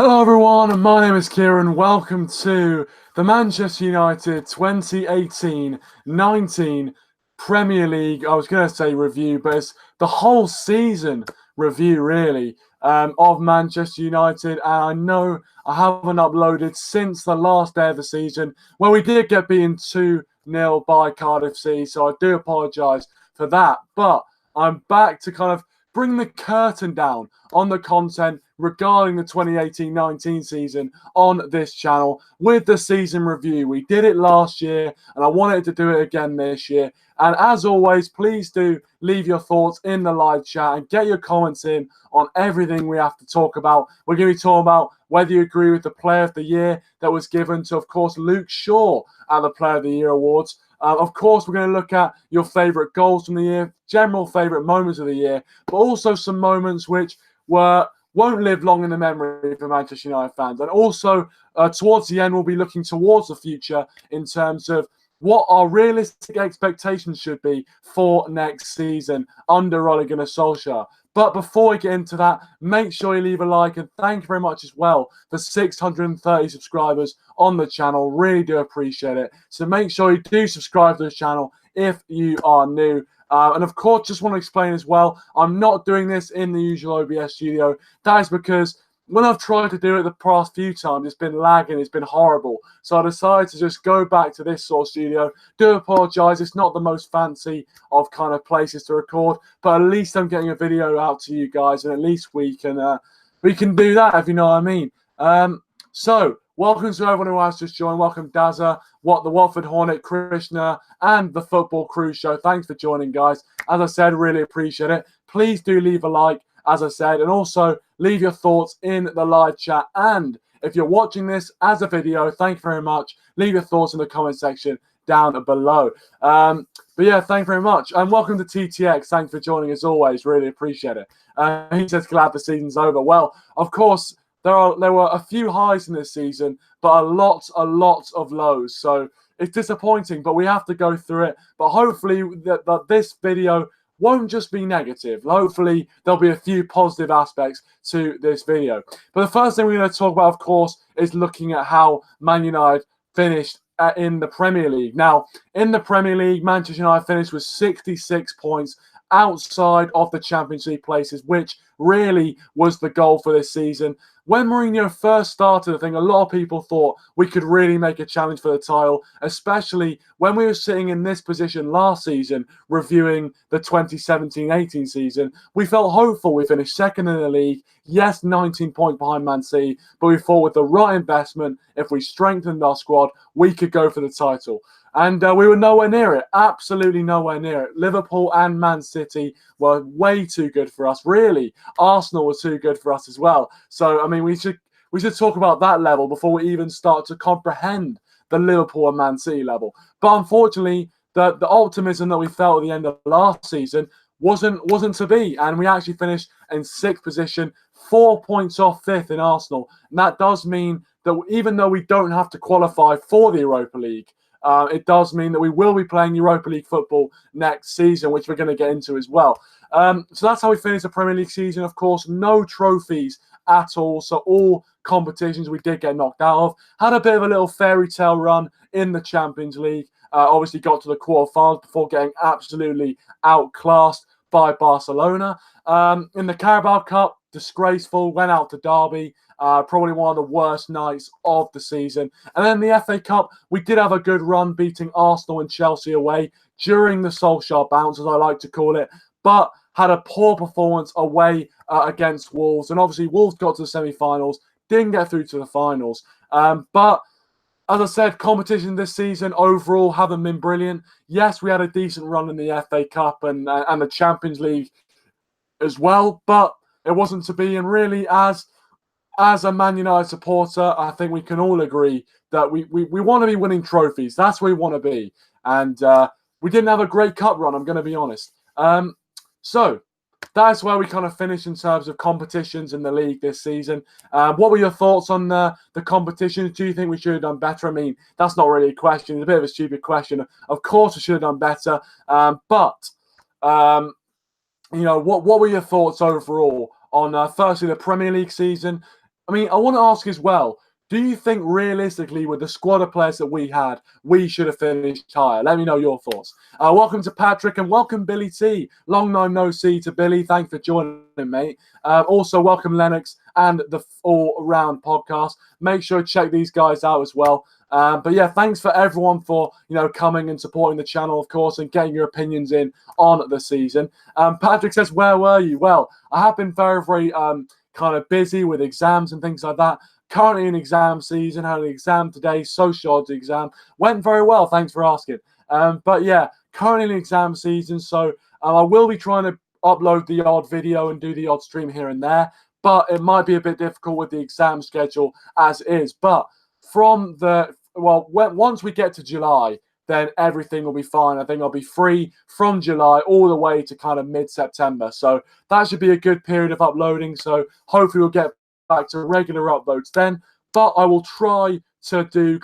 Hello everyone, my name is Kieran. Welcome to the Manchester United 2018-19 Premier League. I was going to say review, but it's the whole season review really of Manchester United. And I know I haven't uploaded since the last day of the season where we did get beaten 2-0 by Cardiff City. So I do apologise for that. But I'm back to kind of bring the curtain down on the content regarding the 2018-19 season on this channel with the season review. We did it last year and I wanted to do it again this year. And as always, please do leave your thoughts in the live chat and get your comments in on everything we have to talk about. We're going to be talking about whether you agree with the Player of the Year that was given to, of course, Luke Shaw at the Player of the Year Awards. Of course, we're going to look at your favourite goals from the year, general favourite moments of the year, but also some moments which won't live long in the memory for Manchester United fans. And also, towards the end, we'll be looking towards the future in terms of what our realistic expectations should be for next season under Ole Gunnar Solskjaer. But before we get into that, make sure you leave a like, and thank you very much as well for 630 subscribers on the channel. Really do appreciate it. So make sure you do subscribe to the channel if you are new. And of course, just want to explain as well, I'm not doing this in the usual OBS studio. That is because when I've tried to do it the past few times, it's been lagging, it's been horrible. So I decided to just go back to this sort of studio. Do apologise, it's not the most fancy of kind of places to record, but at least I'm getting a video out to you guys, and at least we can do that, if you know what I mean. So welcome to everyone who has just joined. Welcome Dazzer, the Watford Hornet, Krishna, and the Football Crew Show. Thanks for joining, guys. As I said, really appreciate it. Please do leave a like, as I said, and also leave your thoughts in the live chat. And if you're watching this as a video, thank you very much. Leave your thoughts in the comment section down below. But yeah, thank you very much. And welcome to TTX. Thanks for joining as always. Really appreciate it. He says glad the season's over. Well, of course, there were a few highs in this season, but a lot of lows. So it's disappointing, but we have to go through it. But hopefully that this video won't just be negative. Hopefully, there'll be a few positive aspects to this video. But the first thing we're going to talk about, of course, is looking at how Man United finished in the Premier League. Now, in the Premier League, Manchester United finished with 66 points outside of the Champions League places, which really was the goal for this season. When Mourinho first started, I think a lot of people thought we could really make a challenge for the title, especially when we were sitting in this position last season, reviewing the 2017-18 season. We felt hopeful. We finished second in the league. Yes, 19 points behind Man City, but we thought with the right investment, if we strengthened our squad, we could go for the title. And we were nowhere near it, absolutely nowhere near it. Liverpool and Man City were way too good for us, really. Arsenal was too good for us as well. So, I mean, we should talk about that level before we even start to comprehend the Liverpool and Man City level. But unfortunately, the optimism that we felt at the end of last season wasn't to be, and we actually finished in 6th position, 4 points off 5th in Arsenal. And that does mean that even though we don't have to qualify for the Europa League, it does mean that we will be playing Europa League football next season, which we're going to get into as well. So that's how we finished the Premier League season. Of course, no trophies at all. So all competitions we did get knocked out of. Had a bit of a little fairy tale run in the Champions League. Obviously got to the quarterfinals before getting absolutely outclassed by Barcelona. In the Carabao Cup, disgraceful, went out to Derby. Probably one of the worst nights of the season. And then the FA Cup, we did have a good run beating Arsenal and Chelsea away during the Solskjaer bounce, as I like to call it, but had a poor performance away against Wolves. And obviously Wolves got to the semi-finals, didn't get through to the finals. But as I said, competition this season overall haven't been brilliant. Yes, we had a decent run in the FA Cup and the Champions League as well, but it wasn't to be. And really, as a Man United supporter, I think we can all agree that we want to be winning trophies. That's where we want to be. And we didn't have a great cup run, I'm going to be honest. So that's where we kind of finished in terms of competitions in the league this season. What were your thoughts on the competitions? Do you think we should have done better? I mean, that's not really a question. It's a bit of a stupid question. Of course we should have done better. But you know, what were your thoughts overall on, firstly, the Premier League season? I mean, I want to ask as well, do you think realistically with the squad of players that we had, we should have finished higher? Let me know your thoughts. Welcome to Patrick and welcome Billy T. Long time no see to Billy. Thanks for joining, mate. Also, welcome Lennox and the All Around podcast. Make sure to check these guys out as well. But yeah, thanks for everyone for coming and supporting the channel, of course, and getting your opinions in on the season. Patrick says, "Where were you?" Well, I have been very, very kind of busy with exams and things like that. Currently in exam season, had an exam today, sociology exam. Went very well, thanks for asking. But yeah, currently in exam season, so I will be trying to upload the odd video and do the odd stream here and there, but it might be a bit difficult with the exam schedule as is. But once we get to July, then everything will be fine. I think I'll be free from July all the way to kind of mid-September. So that should be a good period of uploading. So hopefully we'll get back to regular uploads then. But I will try to do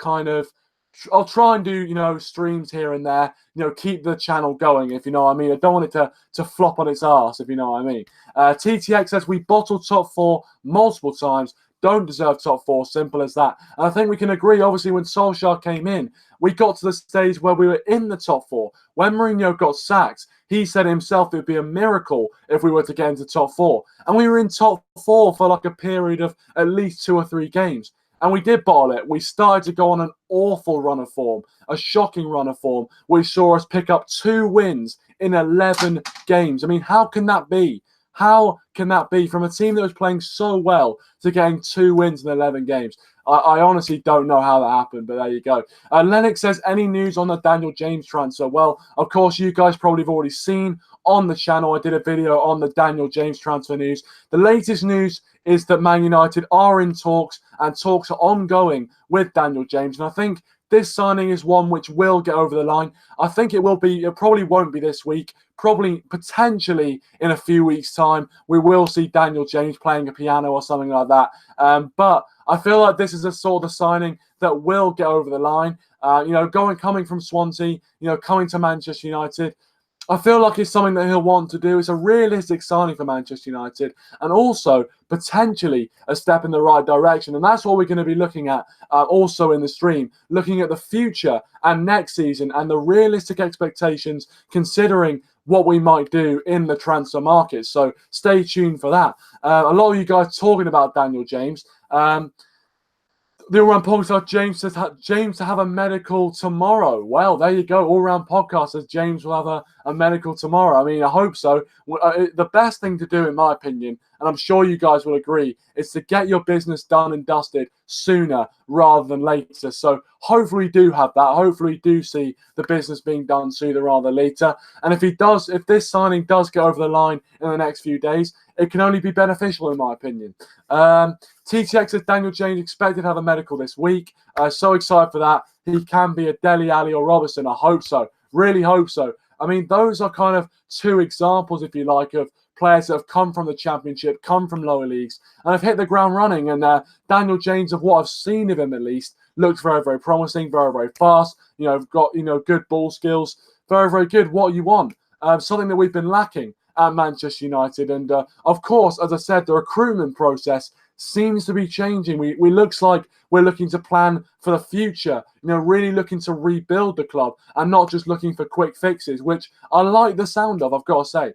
I'll try and do, streams here and there, keep the channel going, if you know what I mean. I don't want it to flop on its ass, if you know what I mean. TTX says, we bottled top 4 multiple times. Don't deserve top 4, simple as that. And I think we can agree, obviously, when Solskjaer came in, we got to the stage where we were in the top 4. When Mourinho got sacked, he said himself it would be a miracle if we were to get into top 4. And we were in top 4 for like a period of at least 2 or 3 games. And we did bottle it. We started to go on an awful run of form, a shocking run of form, which saw us pick up 2 wins in 11 games. I mean, how can that be? How can that be from a team that was playing so well to getting 2 wins in 11 games? I honestly don't know how that happened, but there you go. Lennox says, any news on the Daniel James transfer? Well, of course, you guys probably have already seen on the channel. I did a video on the Daniel James transfer news. The latest news is that Man United are in talks, and talks are ongoing with Daniel James. And I think this signing is one which will get over the line. I think it probably won't be this week. Probably, potentially, in a few weeks' time, we will see Daniel James playing a piano or something like that. But I feel like this is a sort of signing that will get over the line. Coming from Swansea, coming to Manchester United, I feel like it's something that he'll want to do. It's a realistic signing for Manchester United, and also potentially a step in the right direction. And that's what we're going to be looking at also in the stream, looking at the future and next season and the realistic expectations considering what we might do in the transfer market. So stay tuned for that. A lot of you guys talking about Daniel James. The all-round podcast, James to have a medical tomorrow. Well, there you go. All-round podcast says James will have a medical tomorrow. I mean, I hope so. The best thing to do, in my opinion, and I'm sure you guys will agree, is to get your business done and dusted sooner rather than later. So hopefully we do have that. Hopefully we do see the business being done sooner rather than later. And if this signing does get over the line in the next few days, it can only be beneficial, in my opinion. TTX says Daniel James expected to have a medical this week. So excited for that. He can be a Dele Alli or Robertson. I hope so. Really hope so. I mean, those are kind of 2 examples, if you like, of players that have come from the Championship, come from lower leagues, and have hit the ground running. And Daniel James, of what I've seen of him at least, looks very, very promising, very, very fast. Got good ball skills, very, very good. What you want? Something that we've been lacking at Manchester United. And of course, as I said, the recruitment process seems to be changing. We looks like we're looking to plan for the future, really looking to rebuild the club and not just looking for quick fixes, which I like the sound of, I've got to say.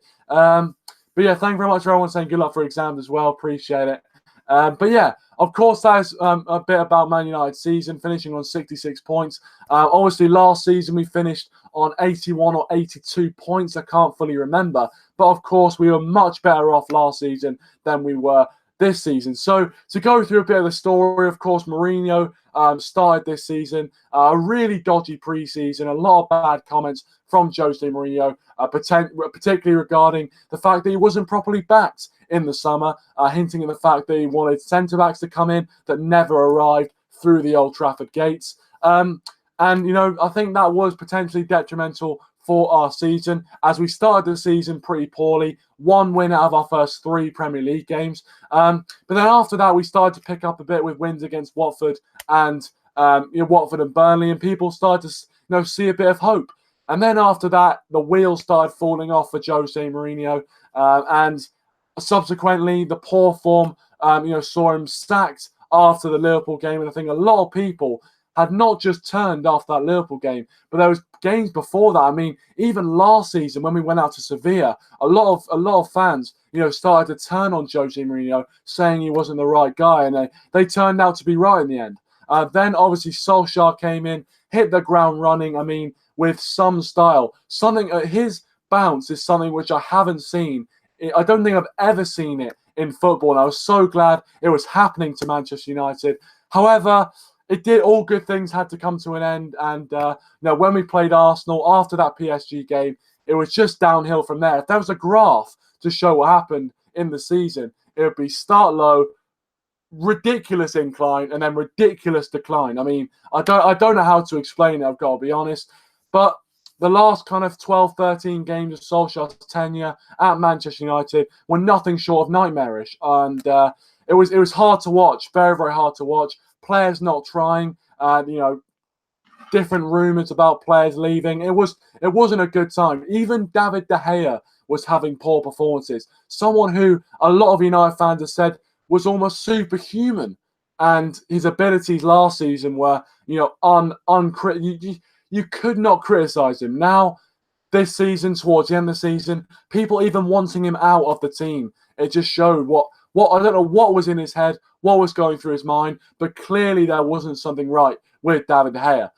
But yeah, thank you very much for everyone saying good luck for exams as well. Appreciate it. But yeah, of course, that's a bit about Man United's season, finishing on 66 points. Obviously, last season we finished on 81 or 82 points. I can't fully remember. But of course, we were much better off last season than we were this season. So to go through a bit of the story, of course, Mourinho started this season, a really dodgy preseason, a lot of bad comments from Jose Mourinho, particularly regarding the fact that he wasn't properly backed in the summer, hinting at the fact that he wanted centre-backs to come in that never arrived through the Old Trafford gates. I think that was potentially detrimental for our season, as we started the season pretty poorly. 1 win out of our first 3 Premier League games. But then after that, we started to pick up a bit with wins against Watford and Watford and Burnley, and people started to see a bit of hope. And then after that, the wheels started falling off for Jose Mourinho, and subsequently the poor form saw him sacked after the Liverpool game. And I think a lot of people had not just turned after that Liverpool game, but there was games before that. I mean, even last season when we went out to Sevilla, a lot of fans, started to turn on Jose Mourinho, saying he wasn't the right guy, and they turned out to be right in the end. Then obviously Solskjaer came in, hit the ground running. I mean, with some style, his bounce is something which I haven't seen. I don't think I've ever seen it in football, and I was so glad it was happening to Manchester United. However, it did. All good things had to come to an end, and when we played Arsenal after that PSG game, it was just downhill from there. If there was a graph to show what happened in the season, it would be start low, ridiculous incline, and then ridiculous decline. I mean, I don't know how to explain it, I've got to be honest, but the last kind of 12, 13 games of Solskjaer's tenure at Manchester United were nothing short of nightmarish, and it was hard to watch, very, very hard to watch. Players not trying, different rumours about players leaving. It wasn't a good time. Even David De Gea was having poor performances. Someone who a lot of United fans have said was almost superhuman, and his abilities last season were, you could not criticise him. Now, this season, towards the end of the season, people even wanting him out of the team. It just showed what I don't know what was in his head, what was going through his mind, but clearly there wasn't something right with David De Gea.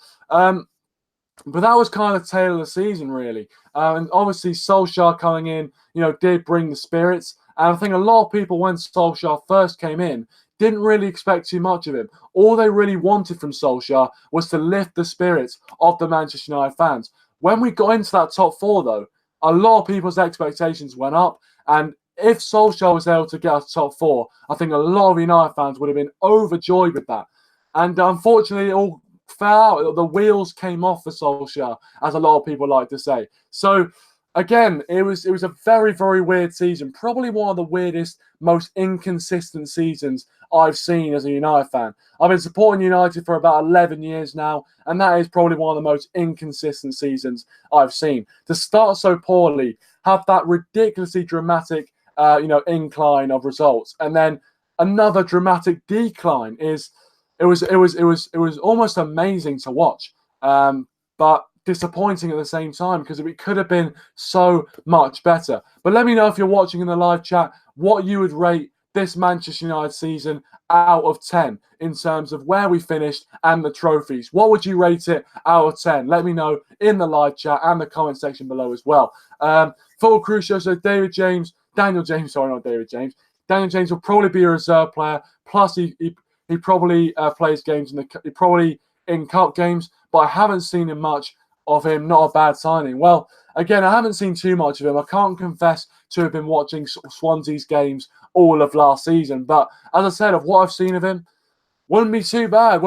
But that was kind of the tail of the season, really. And obviously, Solskjaer coming in, did bring the spirits. And I think a lot of people, when Solskjaer first came in, didn't really expect too much of him. All they really wanted from Solskjaer was to lift the spirits of the Manchester United fans. When we got into that top four, though, a lot of people's expectations went up. And if Solskjaer was able to get us top four, I think a lot of United fans would have been overjoyed with that. And unfortunately, it all fell out. The wheels came off for Solskjaer, as a lot of people like to say. So, again, it was a very, very weird season. Probably one of the weirdest, most inconsistent seasons I've seen as a United fan. I've been supporting United for about 11 years now, and that is probably one of the most inconsistent seasons I've seen. To start so poorly, have that ridiculously dramatic incline of results, and then another dramatic decline it was almost amazing to watch, but disappointing at the same time, because it could have been so much better. But let me know, if you're watching in the live chat, what you would rate this Manchester United season out of 10 in terms of where we finished and the trophies. What would you rate it out of 10? Let me know in the live chat and the comment section below as well. Full Crucial, so Daniel James will probably be a reserve player. Plus, he probably plays games in cup games, but I haven't seen him much of him. Not a bad signing. Well, again, I haven't seen too much of him. I can't confess to have been watching Swansea's games all of last season, but as I said, of what I've seen of him, wouldn't be too bad.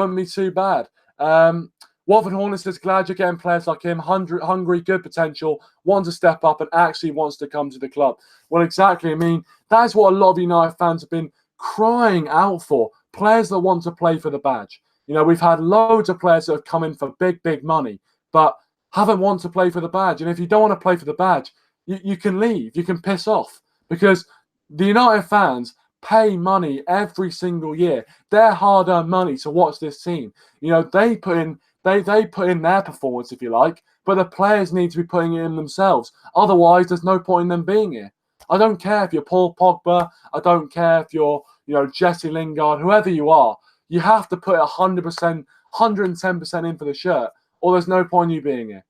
Watford Hornets is glad you're getting players like him, hungry, good potential, want to step up and actually wants to come to the club. Well, exactly. I mean, that is what a lot of United fans have been crying out for. Players that want to play for the badge. We've had loads of players that have come in for big, big money, but haven't want to play for the badge. And if you don't want to play for the badge, you can leave. You can piss off, because the United fans pay money every single year. Their hard-earned money to watch this team. They put in their performance, if you like, but the players need to be putting it in themselves. Otherwise, there's no point in them being here. I don't care if you're Paul Pogba. I don't care if you're, Jesse Lingard, whoever you are. You have to put 100%, 110% in for the shirt, or there's no point in you being here.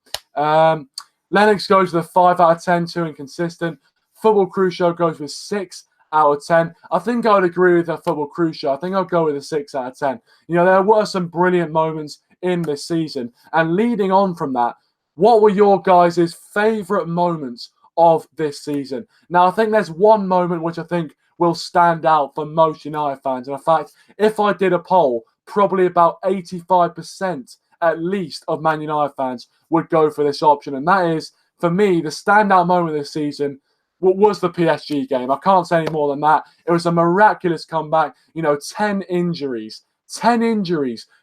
Lennox goes with a 5 out of 10, too inconsistent. Football Crew Show goes with 6 out of 10. I think I would agree with the Football Crew Show. I think I'll go with a 6 out of 10. There were some brilliant moments in this season. And leading on from that, what were your guys' favourite moments of this season? Now, I think there's one moment which I think will stand out for most United fans. And in fact, if I did a poll, probably about 85% at least of Man United fans would go for this option. And that is, for me, the standout moment this season was the PSG game. I can't say any more than that. It was a miraculous comeback. 10 injuries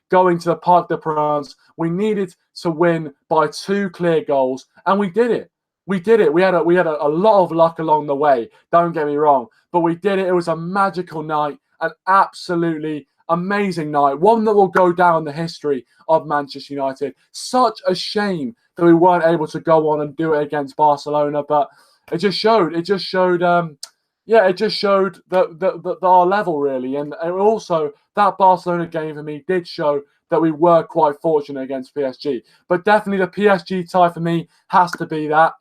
going to the Parc des Princes. We needed to win by 2 clear goals, and we did it. We had a lot of luck along the way. Don't get me wrong, but we did it. It was a magical night, an absolutely amazing night, one that will go down in the history of Manchester United. Such a shame that we weren't able to go on and do it against Barcelona, but it just showed that our level really, and also that Barcelona game for me did show that we were quite fortunate against PSG. But definitely the PSG tie for me has to be that.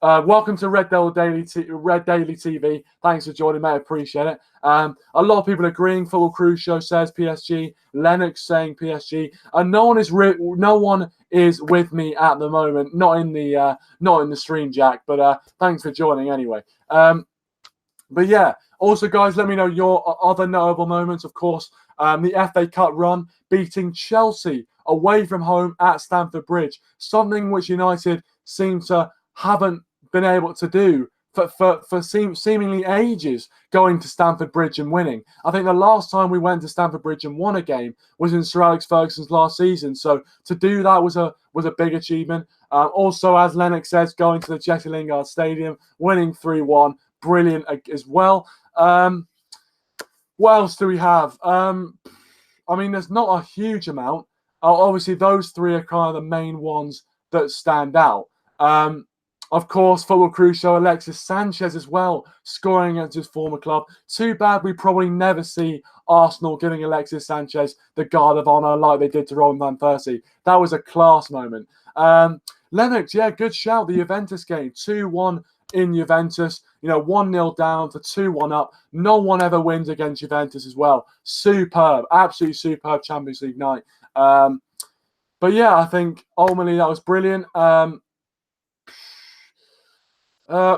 Welcome to Red Daily TV. Thanks for joining, mate. Appreciate it. A lot of people agreeing. Football Crew Show says PSG. Lennox saying PSG. And no one is with me at the moment. Not in the stream, Jack. But thanks for joining anyway. But yeah, also guys, let me know your other notable moments. Of course, the FA Cup run, beating Chelsea away from home at Stamford Bridge, something which United seem to haven't been able to do for seemingly ages, going to Stamford Bridge and winning. I think the last time we went to Stamford Bridge and won a game was in Sir Alex Ferguson's last season. So to do that was a big achievement. Also, as Lennox says, going to the Jesse Lingard Stadium, winning 3-1, brilliant as well. What else do we have? I mean, there's not a huge amount. Obviously, those three are kind of the main ones that stand out. Of course, Football Crew Show, Alexis Sanchez as well, scoring against his former club. Too bad we probably never see Arsenal giving Alexis Sanchez the guard of honour like they did to Robin van Persie. That was a class moment. Lennox, yeah, good shout. The Juventus game, 2-1 in Juventus. 1-0 down to 2-1 up. No one ever wins against Juventus as well. Superb, absolutely superb Champions League night. But yeah, I think ultimately that was brilliant.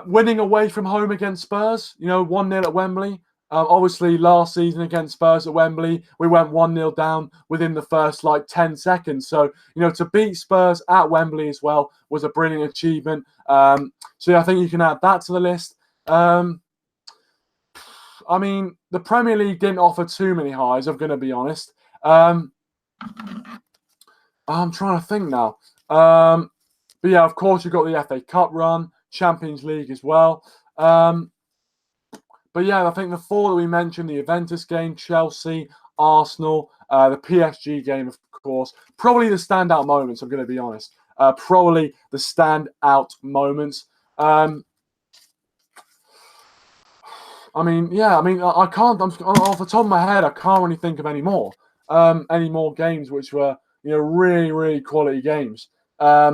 Winning away from home against Spurs, 1-0 at Wembley. Obviously, last season against Spurs at Wembley, we went 1-0 down within the first 10 seconds. So, to beat Spurs at Wembley as well was a brilliant achievement. So, yeah, I think you can add that to the list. I mean, the Premier League didn't offer too many highs, I'm going to be honest. I'm trying to think now. But, yeah, of course, you've got the FA Cup run, Champions League as well. But yeah, I think the four that we mentioned, the Juventus game, Chelsea, Arsenal, the PSG game, of course, probably the standout moments, I'm going to be honest. Probably the standout moments. I can't, off the top of my head, I can't really think of any more games which were, really, really quality games. I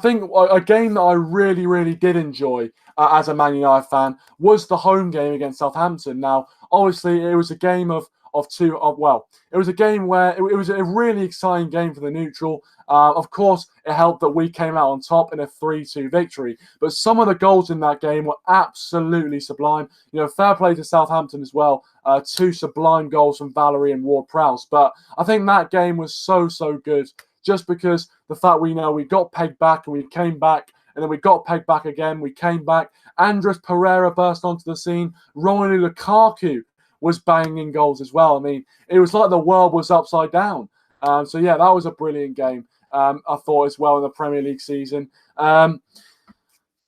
think a game that I really, really did enjoy as a Man United fan was the home game against Southampton. Now, obviously, it was a game it was a game where it was a really exciting game for the neutral. Of course, it helped that we came out on top in a 3-2 victory. But some of the goals in that game were absolutely sublime. Fair play to Southampton as well. 2 sublime goals from Valerie and Ward-Prowse. But I think that game was so, so good. Just because the fact we got pegged back and we came back, and then we got pegged back again, we came back. Andres Pereira burst onto the scene. Romelu Lukaku was banging in goals as well. I mean, it was like the world was upside down. So, yeah, that was a brilliant game, I thought, as well in the Premier League season. But,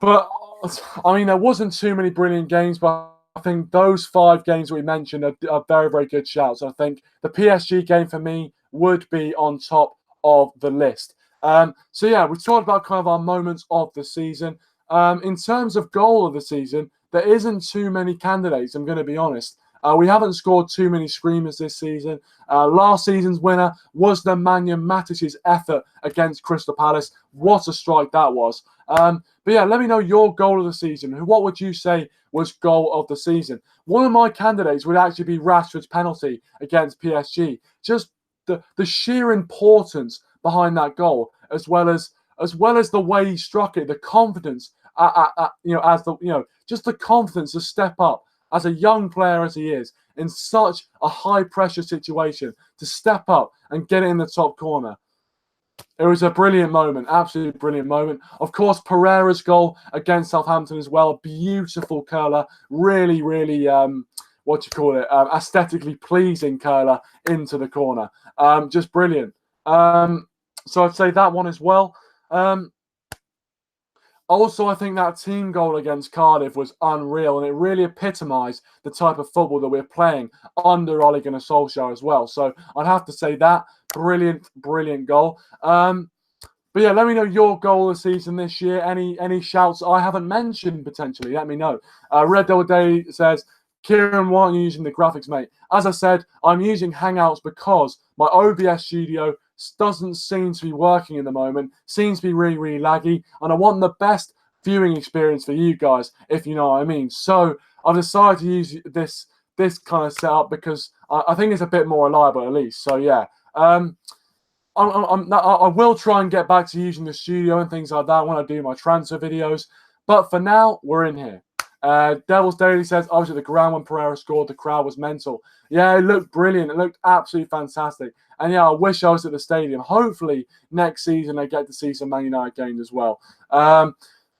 I mean, there wasn't too many brilliant games, but I think those 5 games we mentioned are very, very good shouts. I think the PSG game for me would be on top of the list. So yeah, we talked about kind of our moments of the season. In terms of goal of the season, there isn't too many candidates, I'm going to be honest. We haven't scored too many screamers this season. Last season's winner was the Nemanja Matic's effort against Crystal Palace. What a strike that was. But yeah, let me know your goal of the season. What would you say was goal of the season? One of my candidates would actually be Rashford's penalty against PSG. Just the sheer importance behind that goal, as well as the way he struck it, the confidence, just the confidence to step up as a young player as he is in such a high pressure situation, to step up and get it in the top corner. It was a brilliant moment, absolutely brilliant moment. Of course, Pereira's goal against Southampton as well, beautiful curler, really, really aesthetically pleasing curler into the corner. Just brilliant. So I'd say that one as well. Also, I think that team goal against Cardiff was unreal, and it really epitomised the type of football that we're playing under Ole Gunnar Solskjaer as well. So I'd have to say that brilliant, brilliant goal. But yeah, let me know your goal of the season this year. Any shouts I haven't mentioned potentially? Let me know. Red Devil Day says, Kieran, why aren't you using the graphics, mate? As I said, I'm using Hangouts because my OBS studio doesn't seem to be working at the moment. Seems to be really, really laggy, and I want the best viewing experience for you guys, if you know what I mean. So I've decided to use this kind of setup because I think it's a bit more reliable at least. So yeah. I will try and get back to using the studio and things like that when I do my transfer videos. But for now, we're in here. Devil's Daily says, I was at the ground when Pereira scored. The crowd was mental. Yeah, it looked brilliant. It looked absolutely fantastic. And yeah, I wish I was at the stadium. Hopefully, next season, I get to see some Man United games as well.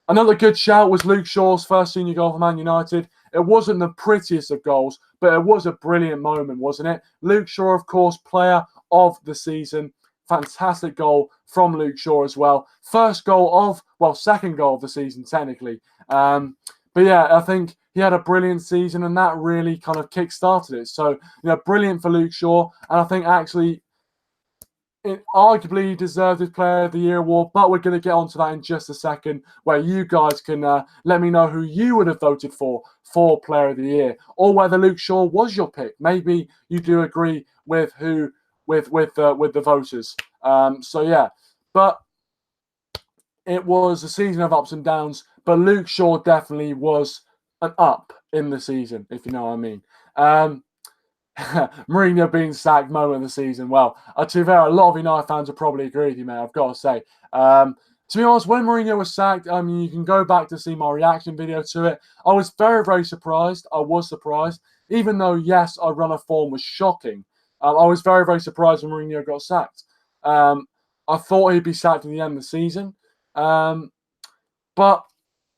Another good shout was Luke Shaw's first senior goal for Man United. It wasn't the prettiest of goals, but it was a brilliant moment, wasn't it? Luke Shaw, of course, player of the season. Fantastic goal from Luke Shaw as well. Second goal of the season, technically. But yeah, I think he had a brilliant season, and that really kind of kick-started it. So, brilliant for Luke Shaw. And I think actually, it arguably deserved his Player of the Year award, but we're going to get onto that in just a second, where you guys can let me know who you would have voted for Player of the Year, or whether Luke Shaw was your pick. Maybe you do agree with the voters. So yeah, but it was a season of ups and downs. But Luke Shaw definitely was an up in the season, if you know what I mean. Mourinho being sacked moment of the season. Well, to be fair, a lot of United fans will probably agree with you, mate. I've got to say. To be honest, when Mourinho was sacked, I mean, you can go back to see my reaction video to it. I was very, very surprised. I was surprised, even though yes, our run of form was shocking. I was very, very surprised when Mourinho got sacked. I thought he'd be sacked in the end of the season, but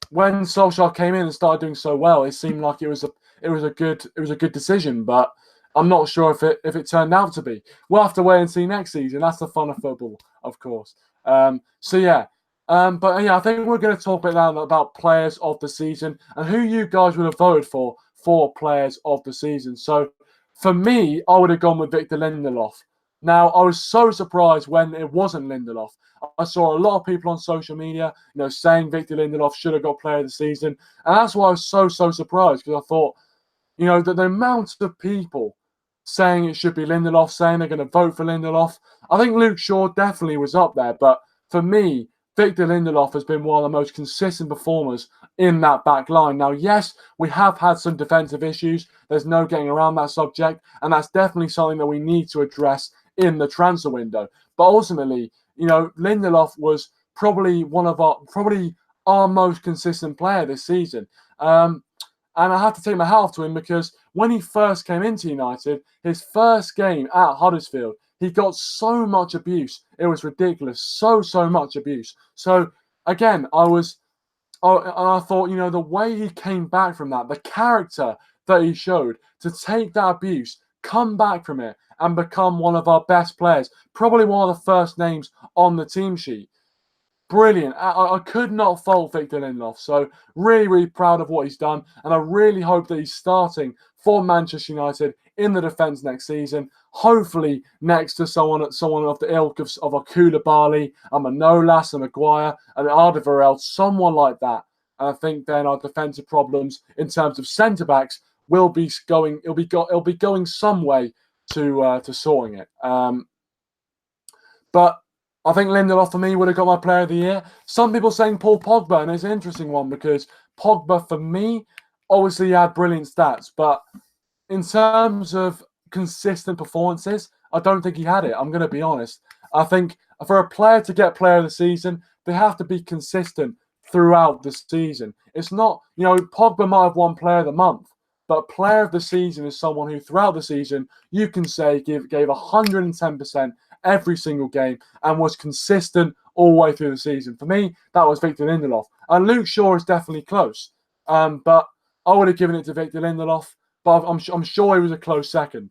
when Solskjaer came in and started doing so well, it seemed like it was a good decision. But I'm not sure if it turned out to be. We'll have to wait and see next season. That's the fun of football, of course. So yeah. But yeah, I think we're going to talk a bit now about players of the season and who you guys would have voted for players of the season. So for me, I would have gone with Victor Lindelof. Now, I was so surprised when it wasn't Lindelof. I saw a lot of people on social media, saying Victor Lindelof should have got Player of the Season, and that's why I was so surprised, because I thought, that the amount of people saying it should be Lindelof, saying they're going to vote for Lindelof, I think Luke Shaw definitely was up there, but for me, Victor Lindelof has been one of the most consistent performers in that back line. Now, yes, we have had some defensive issues. There's no getting around that subject, and that's definitely something that we need to address in the transfer window. But ultimately, Lindelof was probably our most consistent player this season. And I have to take my hat off to him, because when he first came into United, his first game at Huddersfield, he got so much abuse. It was ridiculous. So much abuse. So again, I thought, the way he came back from that, the character that he showed to take that abuse, come back from it, and become one of our best players, probably one of the first names on the team sheet. Brilliant. I could not fault Victor Lindelof. So really, really proud of what he's done. And I really hope that he's starting for Manchester United in the defence next season. Hopefully next to someone of the ilk of a Koulibaly, a Manolas, a Maguire, an Alderweireld, someone like that. And I think then our defensive problems in terms of centre-backs will be going some way to sorting it. But I think Lindelof for me would have got my Player of the Year. Some people saying Paul Pogba, and it's an interesting one, because Pogba for me, obviously he had brilliant stats, but in terms of consistent performances, I don't think he had it. I'm going to be honest. I think for a player to get Player of the Season, they have to be consistent throughout the season. It's not, Pogba might have won Player of the Month, but Player of the Season is someone who throughout the season, you can say gave 110% every single game and was consistent all the way through the season. For me, that was Victor Lindelof. And Luke Shaw is definitely close. But I would have given it to Victor Lindelof, but I'm sure he was a close second.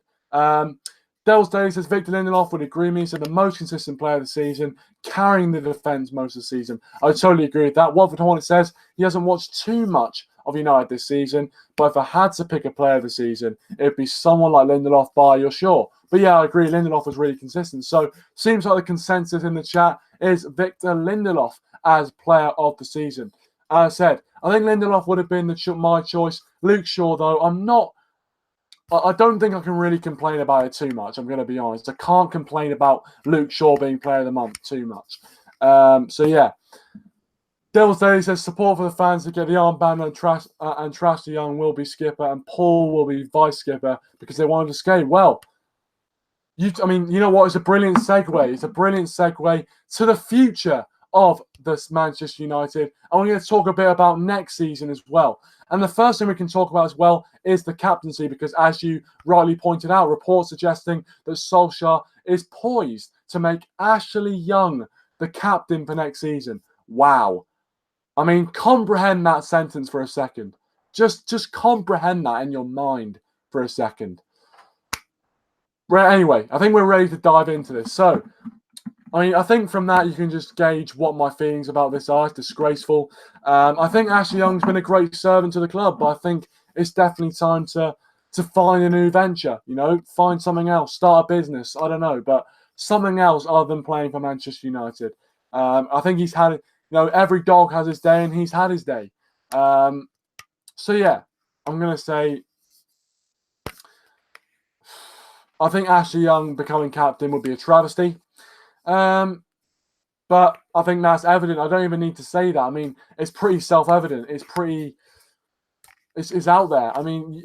Dells Daly says Victor Lindelof would agree with me. So the most consistent player of the season, carrying the defence most of the season. I totally agree with that. Watford Hornet says he hasn't watched too much of United this season, but if I had to pick a player of the season, it'd be someone like Lindelof by you're sure. But yeah, I agree. Lindelof was really consistent. So seems like the consensus in the chat is Victor Lindelof as player of the season. As I said, I think Lindelof would have been my choice. Luke Shaw, though, I don't think I can really complain about it too much. I'm going to be honest. I can't complain about Luke Shaw being player of the month too much. So yeah. Devil's Daily says support for the fans to get the armband and Trash the Young will be skipper and Paul will be vice skipper because they wanted to skate. Well, you know what? It's a brilliant segue. It's a brilliant segue to the future of this Manchester United. And we're going to talk a bit about next season as well. And the first thing we can talk about as well is the captaincy, because as you rightly pointed out, reports suggesting that Solskjaer is poised to make Ashley Young the captain for next season. Wow. I mean, comprehend that sentence for a second. Just comprehend that in your mind for a second. Right, anyway, I think we're ready to dive into this. So, I think from that you can just gauge what my feelings about this are. It's disgraceful. I think Ashley Young's been a great servant to the club, but I think it's definitely time to find a new venture. Find something else, start a business. I don't know, but something else other than playing for Manchester United. I think he's had, every dog has his day, and he's had his day. So yeah, I'm gonna say, I think Ashley Young becoming captain would be a travesty. But I think that's evident. I don't even need to say that. I mean, it's pretty self-evident. It's out there. I mean,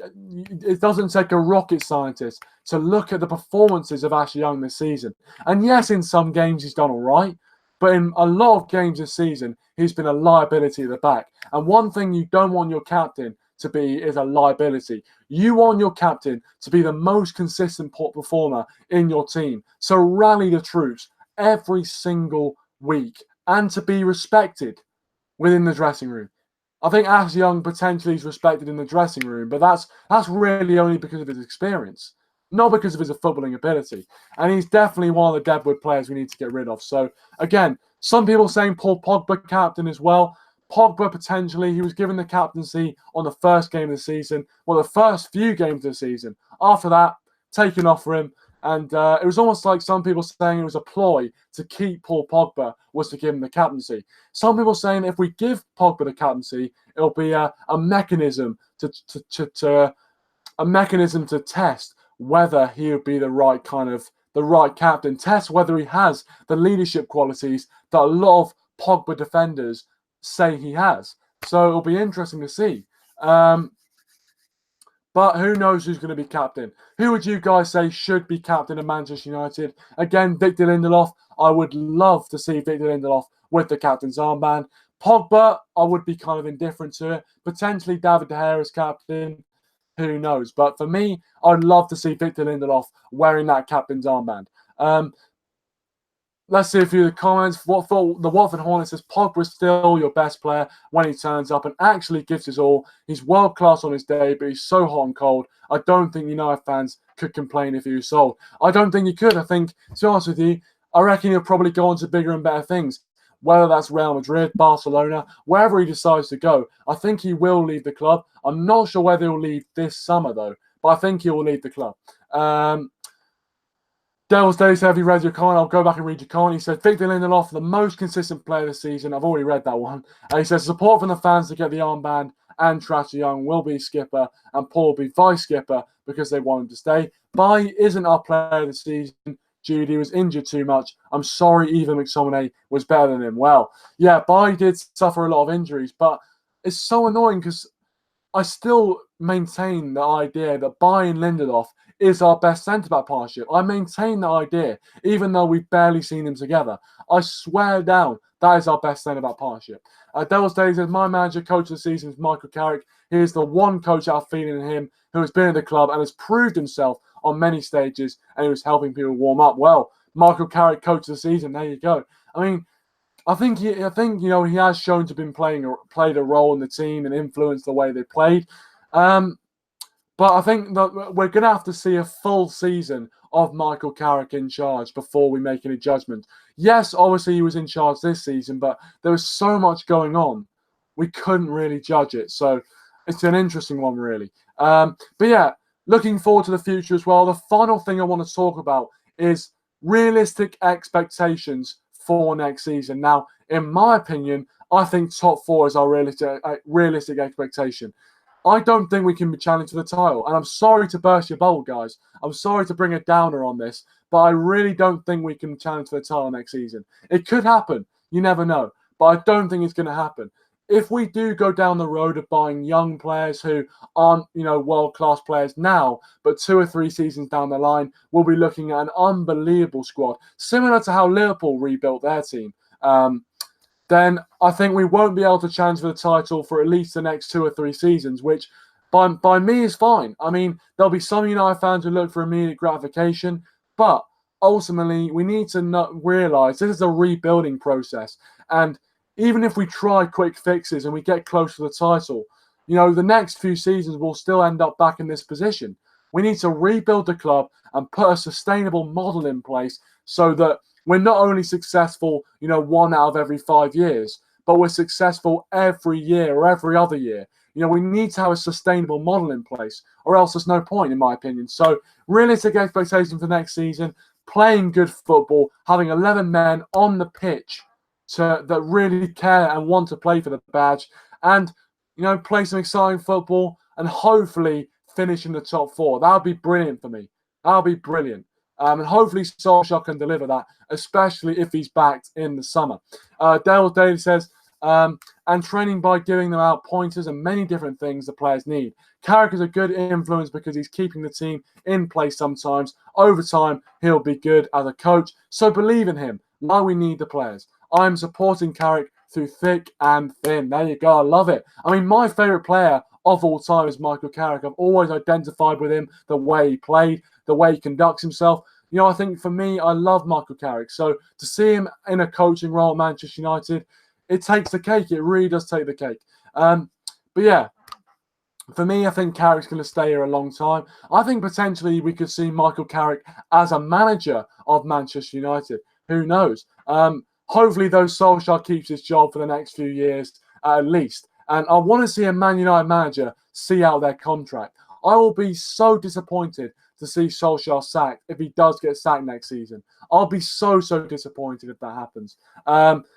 it doesn't take a rocket scientist to look at the performances of Ashley Young this season. And yes, in some games he's done all right, but in a lot of games this season, he's been a liability at the back. And one thing you don't want your captain to be is a liability. You want your captain to be the most consistent performer in your team. So rally the troops every single week and to be respected within the dressing room. I think Ashley Young potentially is respected in the dressing room, but that's really only because of his experience, not because of his footballing ability. And he's definitely one of the deadwood players we need to get rid of. So again, some people saying Paul Pogba captain as well. Pogba potentially, he was given the captaincy on the first game of the season, the first few games of the season. After that, taken off for him. And it was almost like some people saying it was a ploy to keep Paul Pogba was to give him the captaincy. Some people saying if we give Pogba the captaincy, it'll be a mechanism to test whether he would be the right captain, test whether he has the leadership qualities that a lot of Pogba defenders say he has. So it'll be interesting to see. But who knows who's going to be captain? Who would you guys say should be captain of Manchester United? Again, Victor Lindelof. I would love to see Victor Lindelof with the captain's armband. Pogba, I would be kind of indifferent to it. Potentially David De Gea as captain. Who knows? But for me, I'd love to see Victor Lindelof wearing that captain's armband. Let's see a few of the comments. The Watford Hornet says Pogba is still your best player when he turns up and actually gives his all. He's world class on his day, but he's so hot and cold. I don't think United fans could complain if he was sold. I don't think he could. I think, to be honest with you, I reckon he'll probably go on to bigger and better things. Whether that's Real Madrid, Barcelona, wherever he decides to go, I think he will leave the club. I'm not sure whether he'll leave this summer though, but I think he will leave the club. Devil's Daily said, have you read your comment? I'll go back and read your comment. He said, Victor Lindelof, the most consistent player this season. I've already read that one. And he says, support from the fans to get the armband and Trash Young will be skipper and Paul will be vice skipper because they want him to stay. Bai isn't our player this season. Judy was injured too much. I'm sorry, Eva McSominay was better than him. Well, yeah, Bai did suffer a lot of injuries, but it's so annoying because I still maintain the idea that Bai and Lindelof is our best centre-back partnership. I maintain that idea, even though we've barely seen them together. I swear down, that is our best centre-back partnership. Devil's Daily says, my manager, coach of the season is Michael Carrick. He is the one coach I've feeling in him who has been in the club and has proved himself on many stages and he was helping people warm up. Well, Michael Carrick, coach of the season, there you go. I mean, I think he has shown to have been played a role in the team and influenced the way they played. But But I think that we're going to have to see a full season of Michael Carrick in charge before we make any judgment. Yes, obviously he was in charge this season, but there was so much going on, we couldn't really judge it. So it's an interesting one, really. But yeah, looking forward to the future as well. The final thing I want to talk about is realistic expectations for next season. Now, in my opinion, I think top four is our realistic expectation. I don't think we can be challenged for the title. And I'm sorry to burst your bubble, guys. I'm sorry to bring a downer on this, but I really don't think we can challenge for the title next season. It could happen. You never know. But I don't think it's going to happen. If we do go down the road of buying young players who aren't, world-class players now, but 2 or 3 seasons down the line, we'll be looking at an unbelievable squad, similar to how Liverpool rebuilt their team. Then I think we won't be able to challenge for the title for at least the next 2 or 3 seasons, which by me is fine. I mean, there'll be some United fans who look for immediate gratification, but ultimately we need to realise this is a rebuilding process. And even if we try quick fixes and we get close to the title, the next few seasons we'll still end up back in this position. We need to rebuild the club and put a sustainable model in place so that we're not only successful, 1 out of every 5 years, but we're successful every year or every other year. We need to have a sustainable model in place, or else there's no point, in my opinion. So, realistic expectation for next season, playing good football, having 11 men on the pitch that really care and want to play for the badge, and, play some exciting football and hopefully finish in the top 4. That would be brilliant for me. That would be brilliant. And hopefully Solskjaer can deliver that, especially if he's backed in the summer. Dale Daly says, and training by giving them out pointers and many different things the players need. Carrick is a good influence because he's keeping the team in place sometimes. Over time, he'll be good as a coach. So believe in him. Now we need the players. I'm supporting Carrick through thick and thin. There you go. I love it. I mean, my favourite player of all time is Michael Carrick. I've always identified with him, the way he played, the way he conducts himself. I think for me, I love Michael Carrick. So to see him in a coaching role at Manchester United, it takes the cake. It really does take the cake. But yeah, for me, I think Carrick's going to stay here a long time. I think potentially we could see Michael Carrick as a manager of Manchester United. Who knows? Hopefully, though, Solskjaer keeps his job for the next few years at least. And I want to see a Man United manager see out their contract. I will be so disappointed to see Solskjaer sacked if he does get sacked next season. I'll be so disappointed if that happens.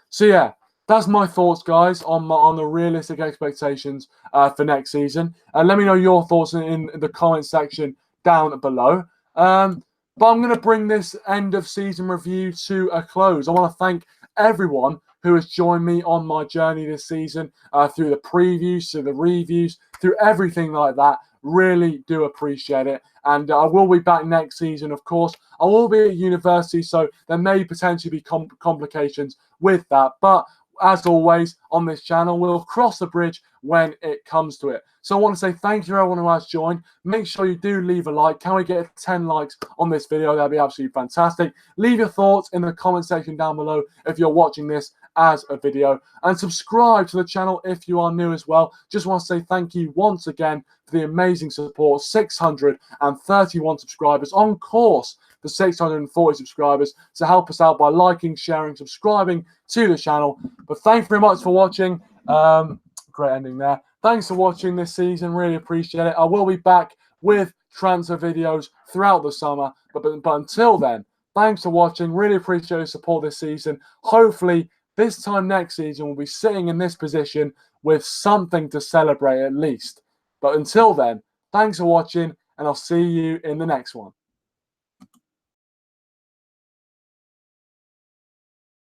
So yeah, that's my thoughts, guys, on the realistic expectations for next season. Let me know your thoughts in the comment section down below. But I'm going to bring this end of season review to a close. I want to thank everyone who has joined me on my journey this season, through the previews, through the reviews, through everything like that. Really do appreciate it. And I will be back next season, of course. I will be at university, so there may potentially be complications with that. But as always, on this channel, we'll cross the bridge when it comes to it. So I want to say thank you to everyone who has joined. Make sure you do leave a like. Can we get 10 likes on this video? That'd be absolutely fantastic. Leave your thoughts in the comment section down below if you're watching this as a video, and subscribe to the channel if you are new as well. Just want to say thank you once again for the amazing support. 631 subscribers, on course for 640 subscribers. So help us out by liking, sharing, subscribing to the channel. But thank you very much for watching. Great ending there. Thanks for watching this season. Really appreciate it. I will be back with transfer videos throughout the summer. But until then, thanks for watching. Really appreciate your support this season. Hopefully, this time next season, we'll be sitting in this position with something to celebrate at least. But until then, thanks for watching, and I'll see you in the next one.